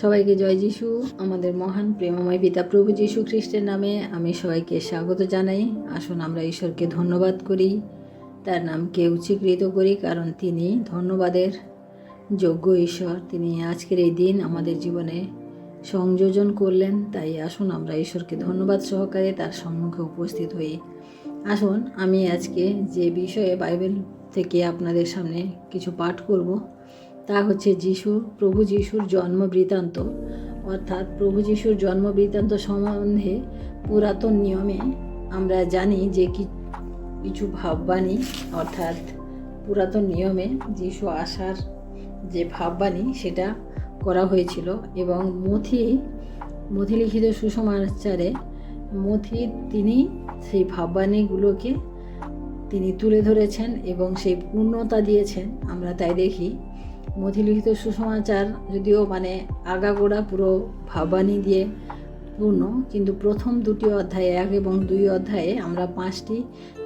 সবাইকে জয় যিশু। আমাদের মহান প্রেমময় পিতা প্রভু যীশু খ্রিস্টের নামে আমি সবাইকে স্বাগত জানাই। আসুন আমরা ঈশ্বরকে ধন্যবাদ করি, তার নামকে উচ্চীকৃত করি, কারণ তিনি ধন্যবাদের যোগ্য ঈশ্বর। তিনি আজকের এই দিন আমাদের জীবনে সংযোজন করলেন। তাই আসুন আমরা ঈশ্বরকে ধন্যবাদ সহকারে তার সম্মুখে উপস্থিত হই। আসুন আমি আজকে যে বিষয়ে বাইবেল থেকে আপনাদের সামনে কিছু পাঠ করব তা হচ্ছে প্রভু যিশুর জন্ম বৃত্তান্ত। অর্থাৎ প্রভু যিশুর জন্ম বৃত্তান্ত সম্বন্ধে পুরাতন নিয়মে আমরা জানি যে কিছু ভাববাণী, অর্থাৎ পুরাতন নিয়মে যিশু আসার যে ভাববাণী সেটা করা হয়েছিল, এবং মথি লিখিত সুসমাচারে তিনি সেই ভাববাণীগুলোকে তিনি তুলে ধরেছেন এবং সেই পূর্ণতা দিয়েছেন। আমরা তাই দেখি মথিলিখিত সুসমাচার যদিও আগাগোড়া পুরো ভাববাণী দিয়ে পূর্ণ, কিন্তু প্রথম দুটি অধ্যায়ে 1 এবং 2 অধ্যায়ে আমরা 5টি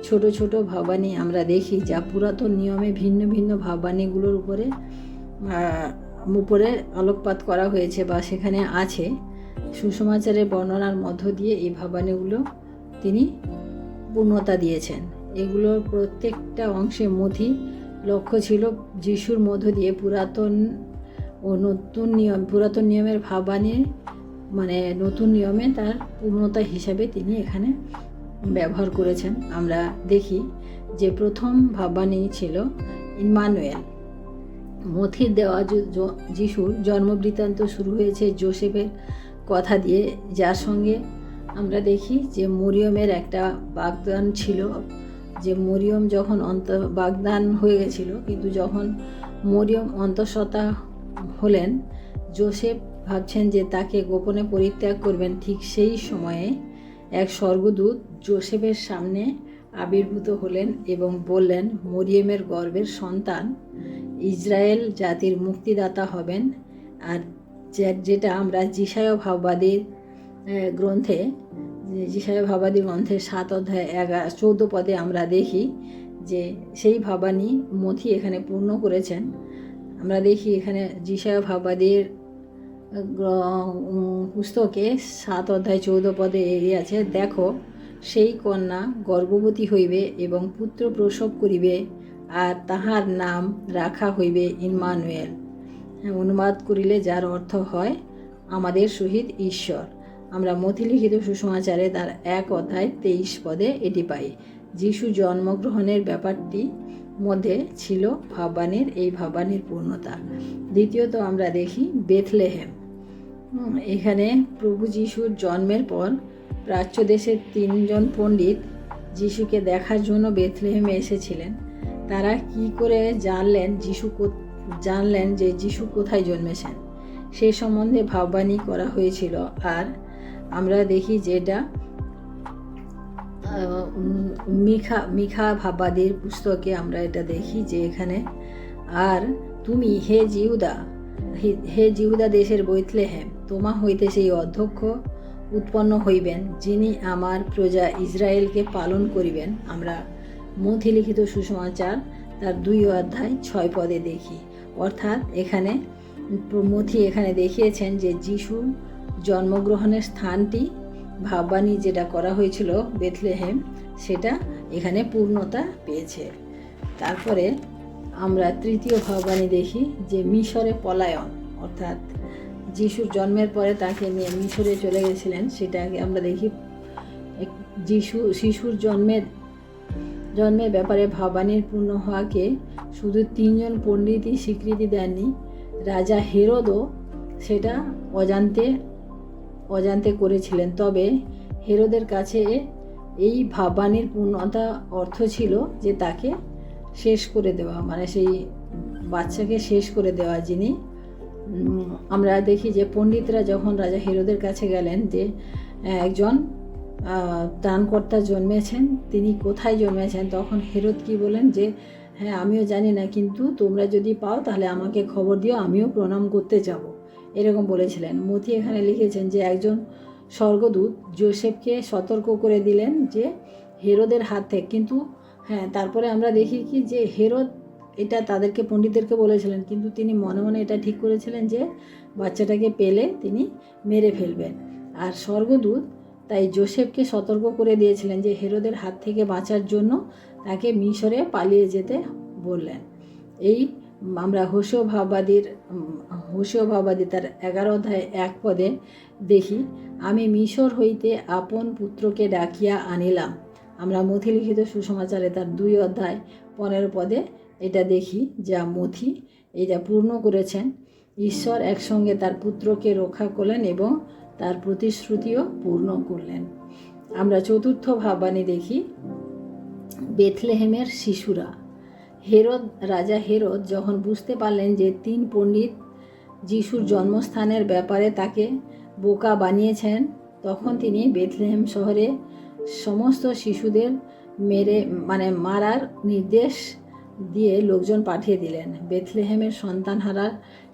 ছোট ছোট ভাববাণী আমরা দেখি, যা পুরাতন নিয়মে ভিন্ন ভিন্ন ভাববাণীগুলোর উপরে আলোকপাত করা হয়েছে বা সেখানে আছে। সুসমাচারের বর্ণনার মধ্য দিয়ে এই ভাববাণীগুলো তিনি পূর্ণতা দিয়েছেন। এগুলোর প্রত্যেকটা অংশে লক্ষ্য ছিল যিশুর মধ্য দিয়ে পুরাতন নিয়মের ভাববাণী নতুন নিয়মে তার পূর্ণতা হিসাবে তিনি এখানে ব্যবহার করেছেন। আমরা দেখি যে প্রথম ভাববাণী ছিল ইম্মানুয়েল। মথির দেওয়া যিশুর জন্মবৃত্তান্ত শুরু হয়েছে যোসেফের কথা দিয়ে, যার সঙ্গে আমরা দেখি যে মরিয়মের একটা বাগদান ছিল, যে মরিয়ম যখন বাগদান হয়ে গেছিল, কিন্তু যখন মরিয়ম অন্তঃসত্ত্বা হলেন, যোসেফ ভাবছেন যে তাকে গোপনে পরিত্যাগ করবেন। ঠিক সেই সময়ে এক স্বর্গদূত যোসেফের সামনে আবির্ভূত হলেন এবং বললেন, মরিয়মের গর্ভের সন্তান ইসরায়েল জাতির মুক্তিদাতা হবেন। আর যেটা আমরা যিশায়া ভাববাদীর গ্রন্থে 7 অধ্যায় 14 পদে আমরা দেখি যে সেই ভাববাণী মথি এখানে পূর্ণ করেছেন। আমরা দেখি এখানে যিশায়া ভাববাদীর পুস্তকে 7 অধ্যায় 14 পদে আছে, দেখো সেই কন্যা গর্ভবতী হইবে এবং পুত্র প্রসব করিবে, আর তাহার নাম রাখা হইবে ইম্মানুয়েল। অনুবাদ করিলে যার অর্থ হয় আমাদের সহিত ঈশ্বর। আমরা মথিলিখিত সুসমাচারে তার 1 অধ্যায় 23 পদে এটি পাই। যিশু জন্মগ্রহণের ব্যাপারটি মধ্যে ছিল এই ভাববাণীর পূর্ণতা। দ্বিতীয়ত আমরা দেখি বেথলেহেম। এখানে প্রভু যিশুর জন্মের পর প্রাচ্য দেশের 3 জন পণ্ডিত যিশুকে দেখার জন্য বেথলেহেমে এসেছিলেন। তারা কি করে জানলেন যে যিশু কোথায় জন্মেছেন সে সম্বন্ধে ভাববাণী করা হয়েছিল। আর আমরা দেখি যেটা মিখা ভাববাদীর পুস্তকে আমরা এটা দেখি যে এখানে, আর তুমি হে জিহুদা দেশের বেথলেহেম, তোমা হইতে সেই অধ্যক্ষ উৎপন্ন হইবেন, যিনি আমার প্রজা ইসরায়েলকে পালন করিবেন। আমরা মথিলিখিত সুসমাচার তার 2 অধ্যায় 6 পদে দেখি। অর্থাৎ মথি এখানে দেখিয়েছেন যে যিশুর জন্মগ্রহণের স্থানটি ভাববাণী যেটা করা হয়েছিল বেথলেহেম, সেটা এখানে পূর্ণতা পেয়েছে। তারপরে আমরা তৃতীয় ভাববাণী দেখি যে মিশরে পলায়ন, অর্থাৎ যিশুর জন্মের পরে তাকে নিয়ে মিশরে চলে গেছিলেন। সেটাকে আমরা দেখি শিশুর জন্মের ব্যাপারে ভাববাণীর পূর্ণ হওয়াকে শুধু 3 জন পণ্ডিতই স্বীকৃতি দেননি, রাজা হেরোদও সেটা অজান্তে করেছিলেন। তবে হেরোদের কাছে এই ভাববাণীর পূর্ণতা অর্থ ছিল যে তাকে শেষ করে দেওয়া, সেই বাচ্চাকে শেষ করে দেওয়া। আমরা দেখি যে পণ্ডিতরা যখন রাজা হেরোদের কাছে গেলেন যে একজন ত্রাণকর্তা জন্মেছেন, তিনি কোথায় জন্মেছেন, তখন হেরোদ কি বলেন যে হ্যাঁ আমিও জানি না, কিন্তু তোমরা যদি পাও তাহলে আমাকে খবর দিও, আমিও প্রণাম করতে যাব, এরকম বলেছিলেন। মথি এখানে লিখেছেন যে একজন স্বর্গদূত যোসেফকে সতর্ক করে দিলেন যে হেরোদের হাত থেকে, কিন্তু তারপরে আমরা দেখি কি যে হেরোদ এটা তাদেরকে পণ্ডিতদেরকে বলেছিলেন, কিন্তু তিনি মনে মনে এটা ঠিক করেছিলেন যে বাচ্চাটাকে পেলে তিনি মেরে ফেলবেন। আর স্বর্গদূত তাই যোসেফকে সতর্ক করে দিয়েছিলেন যে হেরোদের হাত থেকে বাঁচার জন্য তাকে মিশরে পালিয়ে যেতে বললেন। এই আমরা হোসেয় ভাববাদী তার 11 অধ্যায় 1 পদে দেখি, আমি মিশর হইতে আপন পুত্রকে ডাকিয়া আনিলাম। আমরা মথি লিখিত সুসমাচারে তার 2 অধ্যায় 15 পদে এটা দেখি, যা মথি এটা পূর্ণ করেছেন। ঈশ্বর একসঙ্গে তার পুত্রকে রক্ষা করলেন এবং তার প্রতিশ্রুতিও পূর্ণ করলেন। আমরা চতুর্থ ভাববাণী দেখি, বেথলেহেমের শিশুরা। রাজা হেরোদ যখন বুঝতে পারলেন যে 3 পণ্ডিত যিশুর জন্মস্থানের ব্যাপারে তাকে বোকা বানিয়েছেন, তখন তিনি বেথলেহেম শহরে সমস্ত শিশুদের মারার নির্দেশ দিয়ে লোকজন পাঠিয়ে দিলেন। বেথলেহেমের সন্তানহারা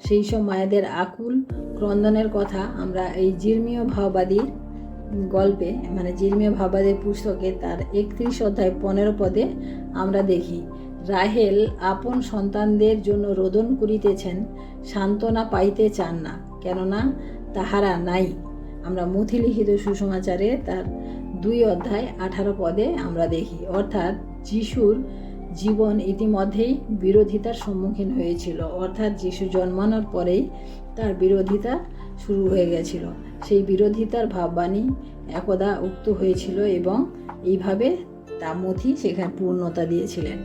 সেই সব মায়েদের আকুল ক্রন্দনের কথা আমরা এই জির্মীয় ভাববাদীর গল্পে জির্মীয় ভাববাদীর পুস্তকে তার 31 অধ্যায় 15 পদে আমরা দেখি। রাহেল আপন সন্তানদের জন্য রোদন করিতেছেন, সান্ত্বনা পাইতে চান না, কেননা তাহারা নাই। আমরা মথি লিখিত সুসমাচারে তার 2 অধ্যায় 18 পদে আমরা দেখি। অর্থাৎ যিশুর জীবন ইতিমধ্যেই বিরোধিতার সম্মুখীন হয়েছিল, অর্থাৎ যিশু জন্মানোর পরেই তার বিরোধিতা শুরু হয়ে গেছিল। সেই বিরোধিতার ভাববাণী একদা উক্ত হয়েছিল এবং এইভাবে তা মথি সেখানে পূর্ণতা দিয়েছিলেন।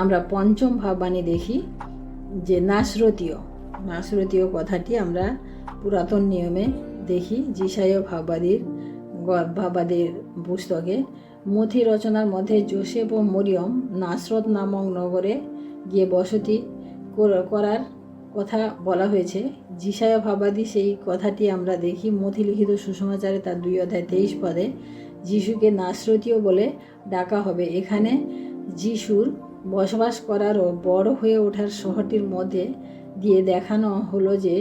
আমরা পঞ্চম ভাববাণী দেখি যে নাসরতীয় কথাটি আমরা পুরাতন নিয়মে দেখি যিশায় ভাববাদীর পুস্তকে। মথি রচনার মধ্যে যোসেফ ও মরিয়ম নাসরত নামক নগরে গিয়ে বসতি করার কথা বলা হয়েছে। যিশায় ভাববাদী সেই কথাটি আমরা দেখি মথি লিখিত সুসমাচারে তার 2 অধ্যায় 23 পদে, যিশুকে নাসরতীয় বলে ডাকা হবে। এখানে যিশুর বসবাস করার ও বড় হয়ে ওঠার শহরটির মধ্যে দিয়ে দেখানো হলো যে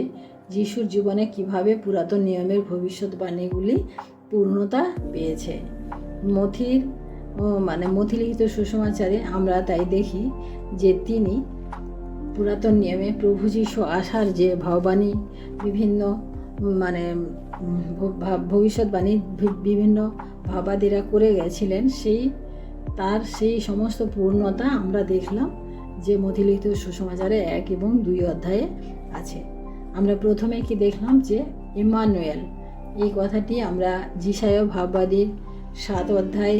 যিশুর জীবনে কিভাবে পুরাতন নিয়মের ভবিষ্যৎবাণীগুলি পূর্ণতা পেয়েছে। মথি লিখিত সুসমাচারে আমরা তাই দেখি যে তিনি পুরাতন নিয়মে প্রভু যিশু আসার যে ভাববাণী বিভিন্ন ভবিষ্যৎবাণী বিভিন্ন ভাববাদীরা করে গেছিলেন, সেই সমস্ত পূর্ণতা আমরা দেখলাম যে মথি লিখিত সুসমাচারে 1 এবং 2 অধ্যায়ে আছে। আমরা প্রথমে কি দেখলাম যে ইম্মানুয়েল, এই কথাটি আমরা যিশায় ভাববাদীর 7 অধ্যায়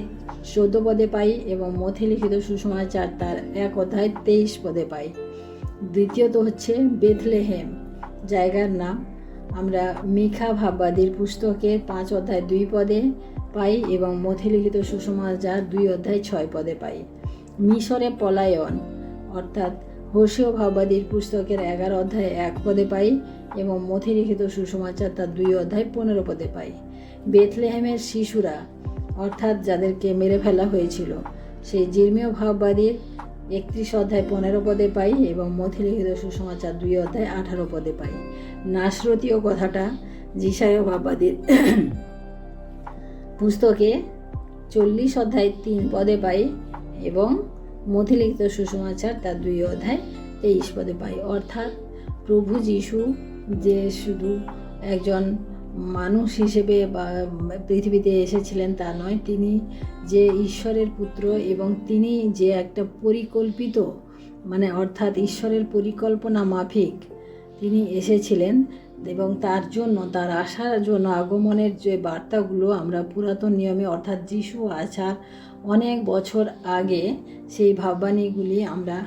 14 পদে পাই এবং মথি লিখিত সুসমাচার তার 1 অধ্যায় 23 পদে পাই। দ্বিতীয়ত হচ্ছে বেথলেহেম জায়গার নাম আমরা মিখা ভাববাদীর পুস্তকের 5 অধ্যায় 2 পদে পাই এবং মথি লিখিত সুসমাচার 2 অধ্যায় 6 পদে পাই। মিশরে পলায়ন অর্থাৎ হোসেয় ভাববাদীর পুস্তকের 11 অধ্যায় 1 পদে পাই এবং মথি লিখিত সুসমাচার তার 2 অধ্যায় 15 পদে পাই। বেথলেহেমের শিশুরা অর্থাৎ যাদেরকে মেরে ফেলা হয়েছিল, সেই জির্মীয় ভাববাদীর 31 অধ্যায় 15 পদে পাই এবং মথি লিখিত সুসমাচার 2 অধ্যায় 18 পদে পাই। নাসরতীয় কথাটা যিশায় ভাববাদীর পুস্তকে 40 অধ্যায় 3 পদে পাই এবং মথি লিখিত সুসমাচার তার 2 অধ্যায় 23 পদে পাই। অর্থাৎ প্রভু যিশু যে শুধু একজন মানুষ হিসেবে বা পৃথিবীতে এসেছিলেন তা নয়, তিনি যে ঈশ্বরের পুত্র এবং তিনি যে একটা পরিকল্পিত অর্থাৎ ঈশ্বরের পরিকল্পনা মাফিক তিনি এসেছিলেন এবং তার আসার জন্য আগমনের যে বার্তাগুলো আমরা পুরাতন নিয়মে অর্থাৎ যিশু আসার অনেক বছর আগে সেই ভাববাণীগুলি আমরা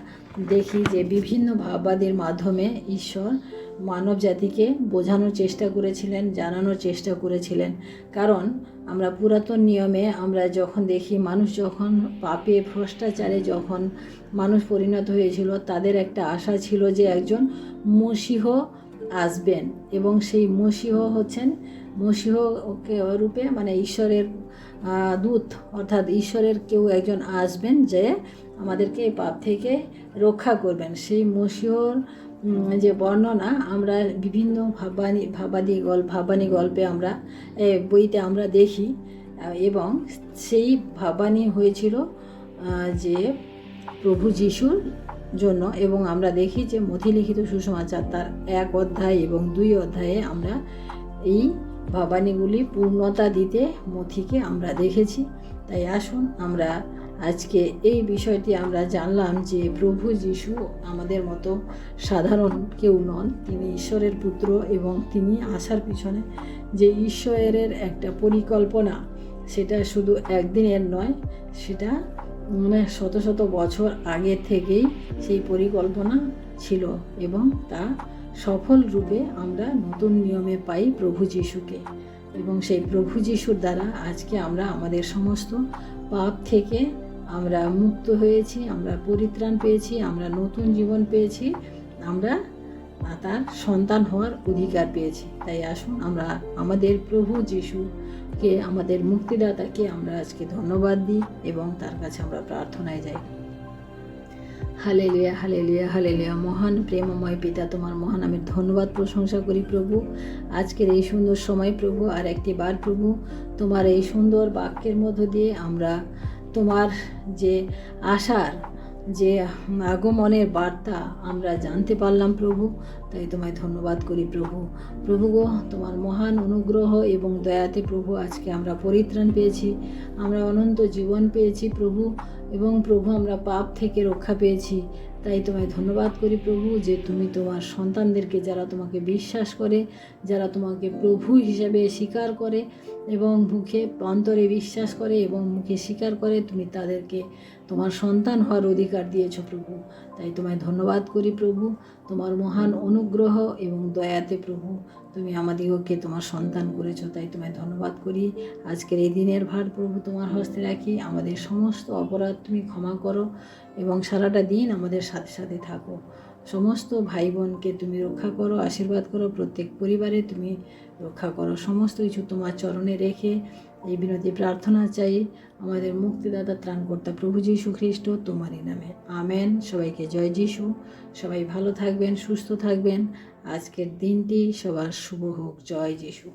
দেখি যে বিভিন্ন ভাববাদীর মাধ্যমে ঈশ্বর মানব জাতিকে বোঝানোর চেষ্টা করেছিলেন, জানানোর চেষ্টা করেছিলেন। কারণ আমরা পুরাতন নিয়মে আমরা যখন দেখি মানুষ যখন পাপে ভ্রষ্টাচারে যখন মানুষ পরিণত হয়েছিল, তাদের একটা আশা ছিল যে একজন মসীহ আসবেন এবং সেই মসীহ হচ্ছেন রূপে ঈশ্বরের দূত অর্থাৎ ঈশ্বরের কেউ একজন আসবেন যে আমাদেরকে এই পাপ থেকে রক্ষা করবেন। সেই মসীহর যে বর্ণনা আমরা বিভিন্ন ভাববাণী গল্পে আমরা বইতে আমরা দেখি এবং সেই ভাববাণী হয়েছিল যে প্রভু যিশুর জন্য। এবং আমরা দেখি যে মথি লিখিত সুসমাচার তার 1 অধ্যায় এবং 2 অধ্যায়ে আমরা এই ভাবানীগুলি পূর্ণতা দিতে মথিকে আমরা দেখেছি। তাই আসুন আমরা আজকে এই বিষয়টি আমরা জানলাম যে প্রভু যীশু আমাদের মতো সাধারণ কেউ নন। তিনি ঈশ্বরের পুত্র এবং তিনি আসার পিছনে যে ঈশ্বরের একটা পরিকল্পনা, সেটা শুধু একদিনের নয়, সেটা শত শত বছর আগে থেকেই সেই পরিকল্পনা ছিল এবং তা সফল রূপে আমরা নতুন নিয়মে পাই প্রভু যীশুকে। এবং সেই প্রভু যীশুর দ্বারা আজকে আমরা আমাদের সমস্ত পাপ থেকে আমরা মুক্ত হয়েছি, আমরা পরিত্রাণ পেয়েছি, আমরা নতুন জীবন পেয়েছি, আমরা তার সন্তান হওয়ার অধিকার পেয়েছি। তাই আসুন আমরা আমাদের প্রভু যীশুকে, আমাদের মুক্তিদাতাকে আমরা আজকে ধন্যবাদ দিই এবং তার কাছে আমরা প্রার্থনায় যাই। Hallelujah, hallelujah, hallelujah. মহান প্রেমময় পিতা, তোমার মহান আমি ধন্যবাদ প্রশংসা করি প্রভু আজকের এই সুন্দর সময় প্রভু। আর একটি বার প্রভু তোমার এই সুন্দর বাক্যের মধ্য দিয়ে আমরা তোমার যে আশার, যে আগমনের বার্তা আমরা জানতে পারলাম প্রভু। তাই তোমায় ধন্যবাদ করি প্রভু। প্রভু গো, তোমার মহান অনুগ্রহ এবং দয়াতে প্রভু আজকে আমরা পরিত্রাণ পেয়েছি, আমরা অনন্ত জীবন পেয়েছি প্রভু। এবং প্রভু আমরা পাপ থেকে রক্ষা পেয়েছি। তাই তোমায় ধন্যবাদ করি প্রভু যে তুমি তোমার সন্তানদেরকে, যারা তোমাকে বিশ্বাস করে, যারা তোমাকে প্রভু হিসেবে স্বীকার করে এবং মুখে অন্তরে বিশ্বাস করে এবং মুখে স্বীকার করে, তুমি তাদেরকে তোমার সন্তান হওয়ার অধিকার দিয়েছ প্রভু। তাই তোমায় ধন্যবাদ করি প্রভু, তোমার মহান অনুগ্রহ এবং দয়াতে প্রভু তুমি আমাদিগকে তোমার সন্তান করেছো। তাই তোমায় ধন্যবাদ করি। আজকের এই দিনের ভার প্রভু তোমার হস্তে রাখি। আমাদের সমস্ত অপরাধ তুমি ক্ষমা করো এবং সারাটা দিন আমাদের সাথে সাথে থাকো। সমস্ত ভাই বোনকে তুমি রক্ষা করো, আশীর্বাদ করো, প্রত্যেক পরিবারে তুমি রক্ষা করো। সমস্ত কিছু তোমার চরণে রেখে এই বিনতি প্রার্থনা চাই আমাদের মুক্তিদাতা ত্রাণকর্তা প্রভু যীশু খ্রিস্ট তোমারই নামে, আমেন। সবাইকে জয় যীশু। সবাই ভালো থাকবেন, সুস্থ থাকবেন। আজকের দিনটি সবার শুভ হোক। জয় যীশু।